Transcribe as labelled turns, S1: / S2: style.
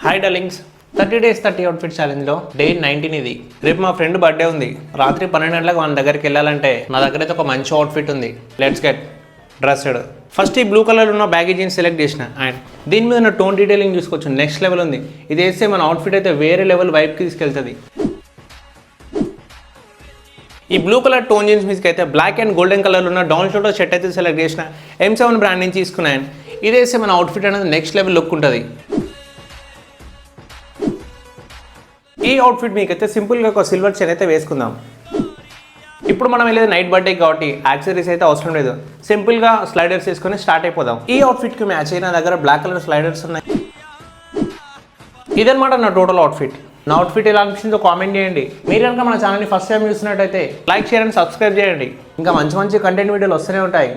S1: Hi darlings, 30 days 30 outfit ఛాలెంజ్లో day 19 ఇది. రేపు మా ఫ్రెండ్ బర్త్డే ఉంది. రాత్రి 12 గంటలకు మన దగ్గరికి వెళ్ళాలంటే నా దగ్గర అయితే ఒక మంచి అవుట్ఫిట్ ఉంది. Let's get dressed. ఫస్ట్ ఈ బ్లూ కలర్ ఉన్న బ్యాగీ జీన్స్ సెలెక్ట్ చేసిన అండ్ దీని మీద ఉన్న టోన్ డీటెయిలింగ్ చూసుకోవచ్చు. నెక్స్ట్ లెవెల్ ఉంది. ఇది వేస్తే మన అవుట్ఫిట్ అయితే వేరే లెవెల్ వైబ్కి తీసుకెళ్తుంది. ఈ బ్లూ కలర్ టోన్ జీన్స్ మీదకి అయితే బ్లాక్ అండ్ గోల్డెన్ కలర్ ఉన్న డౌన్ షోల్డర్ షర్ట్ అయితే సెలెక్ట్ చేసిన. M7 బ్రాండ్ నుంచి తీసుకున్నాను. ఇది వేస్తే మన అవుట్ఫిట్ అనేది నెక్స్ట్ లెవెల్ లుక్ ఉంటుంది. ఈ అవుట్ఫిట్ మీకైతే సింపుల్గా ఒక సిల్వర్ చైన్ అయితే వేసుకుందాం. ఇప్పుడు మనం వెళ్ళేది నైట్ బర్త్డే కాబట్టి యాక్సెసరీస్ అయితే అవసరం లేదు. సింపుల్గా స్లైడర్స్ వేసుకొని స్టార్ట్ అయిపోదాం. ఈ అవుట్ఫిట్కి మ్యాచ్ అయిన దగ్గర బ్లాక్ కలర్ స్లైడర్స్ ఉన్నాయి. ఇదనమాట నా టోటల్ అవుట్ఫిట్. నా అవుట్ఫిట్ ఎలా అనిపించిందో కామెంట్ చేయండి. మీరు కనుక మన ఛానల్ని ఫస్ట్ టైం చూస్తున్నట్టయితే లైక్, షేర్ అండ్ సబ్స్క్రైబ్ చేయండి. ఇంకా మంచి మంచి కంటెంట్ వీడియోలు వస్తూనే ఉంటాయి.